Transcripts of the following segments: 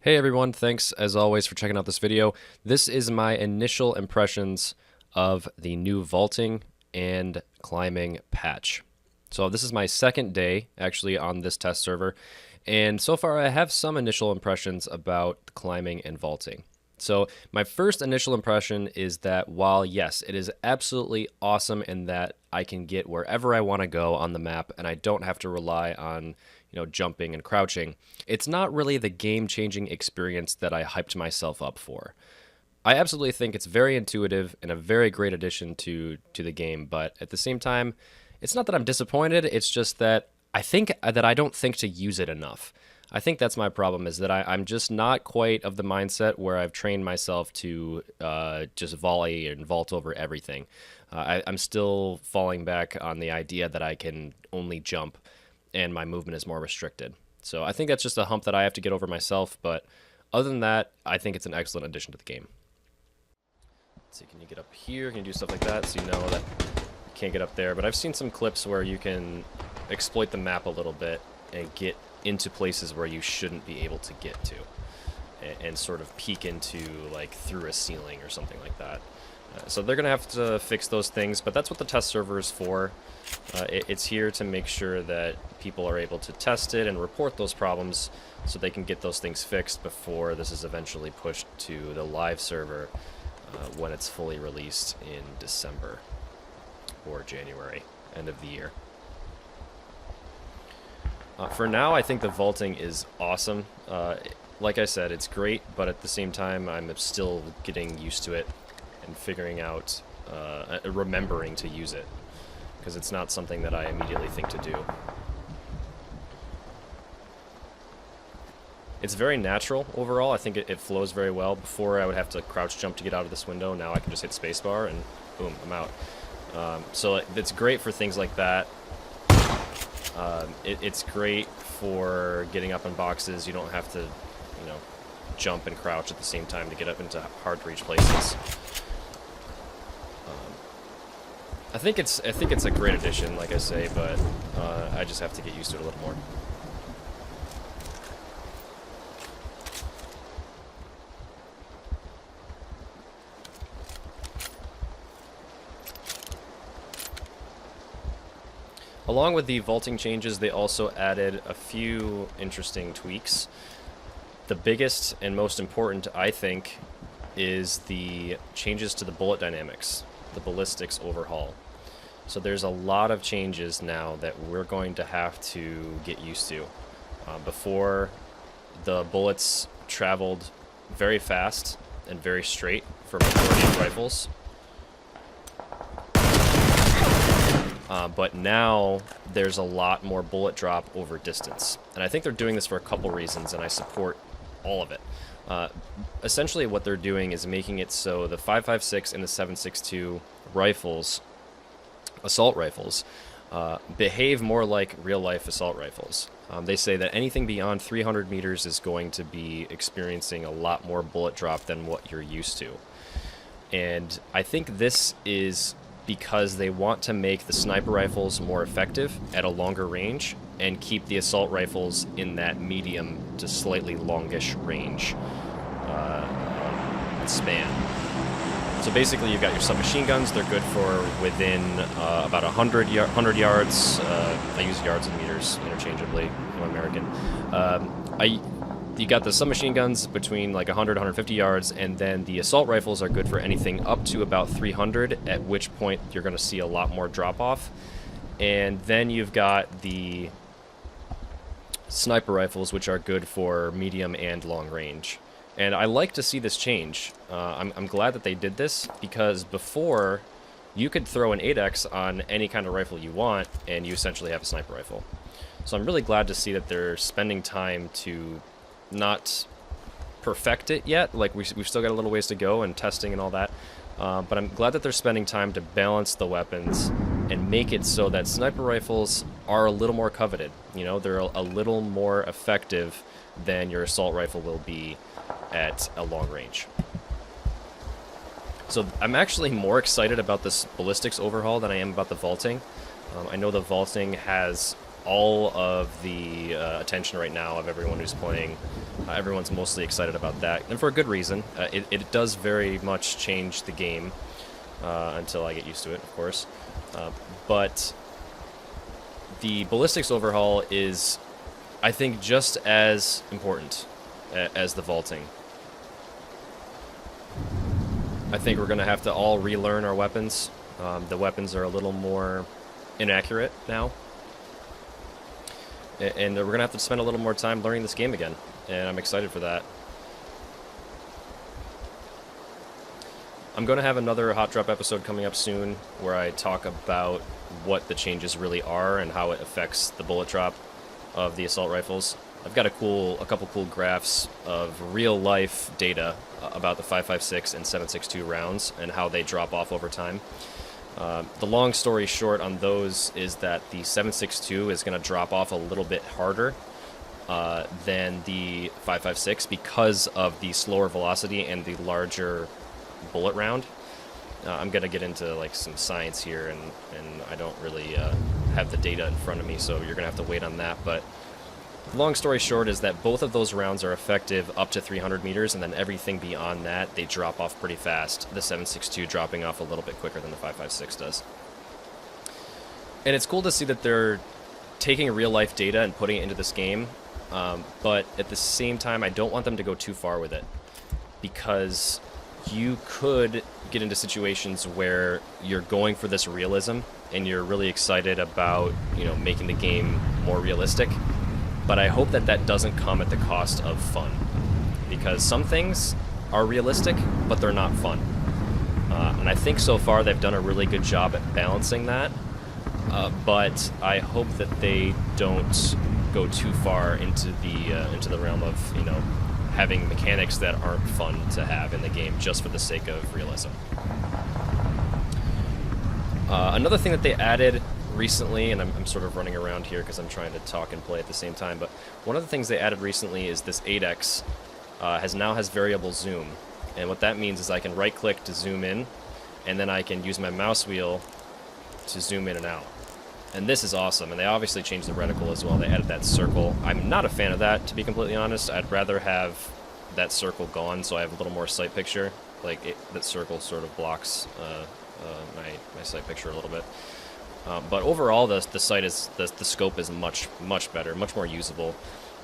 Hey everyone, thanks as always for checking out this video. This is my initial impressions of the new vaulting and climbing patch. So this is my second day actually on this test server, and so far I have some initial impressions about climbing and vaulting. So my first initial impression is that while yes, it is absolutely awesome in that I can get wherever I want to go on the map and I don't have to rely on jumping and crouching, it's not really the game-changing experience that I hyped myself up for. I absolutely think it's very intuitive and a very great addition to the game, but at the same time, it's not that I'm disappointed, it's just that I don't think to use it enough. I think that's my problem, is that I'm just not quite of the mindset where I've trained myself to just volley and vault over everything. I'm still falling back on the idea that I can only jump and my movement is more restricted. So I think that's just a hump that I have to get over myself, but other than that, I think it's an excellent addition to the game. Let's see, can you get up here? Can you do stuff like that? So you know that you can't get up there, but I've seen some clips where you can exploit the map a little bit and get into places where you shouldn't be able to get to, and sort of peek into, like, through a ceiling or something like that. So they're going to have to fix those things, but that's what the test server is for. It's here to make sure that people are able to test it and report those problems so they can get those things fixed before this is eventually pushed to the live server when it's fully released in December or January, end of the year. For now, I think the vaulting is awesome. Like I said, it's great, but at the same time, I'm still getting used to it and figuring out, remembering to use it, because it's not something that I immediately think to do. It's very natural overall. I think it flows very well. Before I would have to crouch jump to get out of this window. Now I can just hit spacebar and boom, I'm out. So it's great for things like that. It's great for getting up in boxes. You don't have to, jump and crouch at the same time to get up into hard-to-reach places. I think it's a great addition, like I say, but I just have to get used to it a little more. Along with the vaulting changes, they also added a few interesting tweaks. The biggest and most important, I think, is the changes to the bullet dynamics, the ballistics overhaul. So there's a lot of changes now that we're going to have to get used to. Before, the bullets traveled very fast and very straight for majority of rifles. But now there's a lot more bullet drop over distance. And I think they're doing this for a couple reasons, and I support all of it. Essentially what they're doing is making it so the 5.56 and the 7.62 rifles, assault rifles, behave more like real-life assault rifles. They say that anything beyond 300 meters is going to be experiencing a lot more bullet drop than what you're used to. And I think this is because they want to make the sniper rifles more effective at a longer range and keep the assault rifles in that medium to slightly longish range span. So basically you've got your submachine guns. They're good for within about 100 yards. I use yards and meters interchangeably. I'm American. You got the submachine guns between like 100, 150 yards, and then the assault rifles are good for anything up to about 300, at which point you're going to see a lot more drop-off. And then you've got the sniper rifles, which are good for medium and long range. And I like to see this change. I'm glad that they did this, because before, you could throw an 8X on any kind of rifle you want, and you essentially have a sniper rifle. So I'm really glad to see that they're spending time to not perfect it yet. Like, we've still got a little ways to go and testing and all that. But I'm glad that they're spending time to balance the weapons and make it so that sniper rifles are a little more coveted. They're a little more effective than your assault rifle will be at a long range. So I'm actually more excited about this ballistics overhaul than I am about the vaulting. I know the vaulting has all of the attention right now of everyone who's playing. Everyone's mostly excited about that, and for a good reason. It does very much change the game until I get used to it, of course. But the ballistics overhaul is, I think, just as important as the vaulting. I think we're going to have to all relearn our weapons. The weapons are a little more inaccurate now. And we're going to have to spend a little more time learning this game again. And I'm excited for that. I'm going to have another Hotdrop episode coming up soon where I talk about what the changes really are and how it affects the bullet drop of the assault rifles. I've got a couple cool graphs of real-life data about the 5.56 and 7.62 rounds and how they drop off over time. The long story short on those is that the 7.62 is going to drop off a little bit harder than the 5.56 because of the slower velocity and the larger bullet round. I'm going to get into like some science here, and I don't really have the data in front of me, so you're going to have to wait on that. But long story short is that both of those rounds are effective up to 300 meters, and then everything beyond that, they drop off pretty fast. The 7.62 dropping off a little bit quicker than the 5.56 does. And it's cool to see that they're taking real-life data and putting it into this game, but at the same time, I don't want them to go too far with it, because you could get into situations where you're going for this realism, and you're really excited about, making the game more realistic. But I hope that that doesn't come at the cost of fun, because some things are realistic, but they're not fun. And I think so far they've done a really good job at balancing that, but I hope that they don't go too far into the realm of, having mechanics that aren't fun to have in the game just for the sake of realism. Another thing that they added recently, and I'm sort of running around here because I'm trying to talk and play at the same time, but one of the things they added recently is this 8x now has variable zoom. And what that means is I can right click to zoom in, and then I can use my mouse wheel to zoom in and out. And this is awesome, and they obviously changed the reticle as well. They added that circle. I'm not a fan of that, to be completely honest. I'd rather have that circle gone so I have a little more sight picture. That circle sort of blocks my sight picture a little bit. But overall, the scope is much better, much more usable.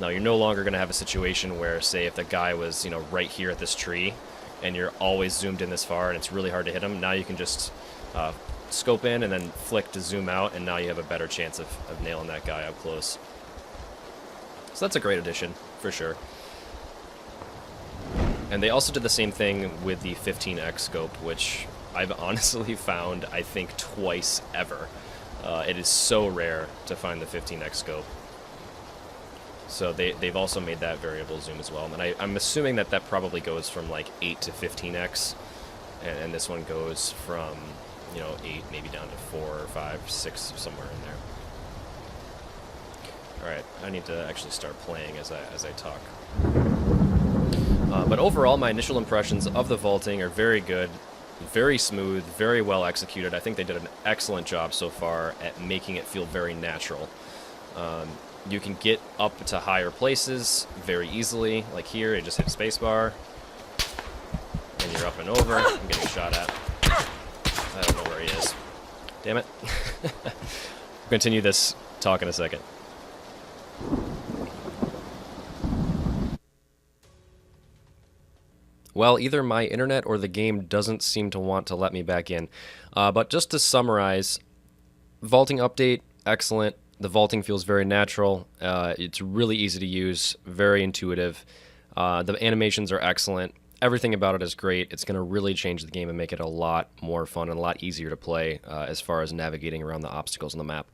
Now, you're no longer going to have a situation where, say, if the guy was, right here at this tree, and you're always zoomed in this far, and it's really hard to hit him. Now you can just scope in and then flick to zoom out, and now you have a better chance of nailing that guy up close. So that's a great addition, for sure. And they also did the same thing with the 15x scope, which I've honestly found, I think, twice ever. It is so rare to find the 15x scope. So they've also made that variable zoom as well. And I'm assuming that probably goes from like 8 to 15x, and this one goes from 8 maybe down to 4 or 5, 6, somewhere in there. All right, I need to actually start playing as I talk. But overall, my initial impressions of the vaulting are very good, very smooth, very well executed. I think they did an excellent job so far at making it feel very natural. You can get up to higher places very easily. Like here, you just hit spacebar, and you're up and over. I'm getting shot at. I don't know where he is. Damn it. We'll continue this talk in a second. Well, either my internet or the game doesn't seem to want to let me back in. But just to summarize, vaulting update, excellent. The vaulting feels very natural. It's really easy to use, very intuitive. The animations are excellent. Everything about it is great. It's going to really change the game and make it a lot more fun and a lot easier to play as far as navigating around the obstacles on the map.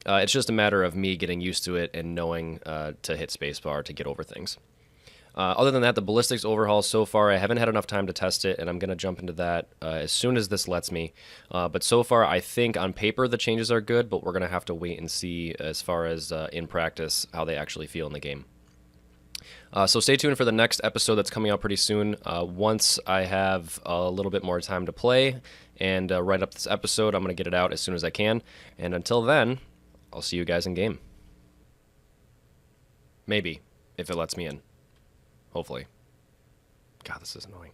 It's just a matter of me getting used to it and knowing to hit spacebar to get over things. Other than that, the ballistics overhaul so far, I haven't had enough time to test it, and I'm going to jump into that as soon as this lets me. But so far, I think on paper the changes are good, but we're going to have to wait and see as far as in practice how they actually feel in the game. So stay tuned for the next episode that's coming out pretty soon. Once I have a little bit more time to play and write up this episode, I'm going to get it out as soon as I can. And until then, I'll see you guys in game. Maybe, if it lets me in. Hopefully. God, this is annoying.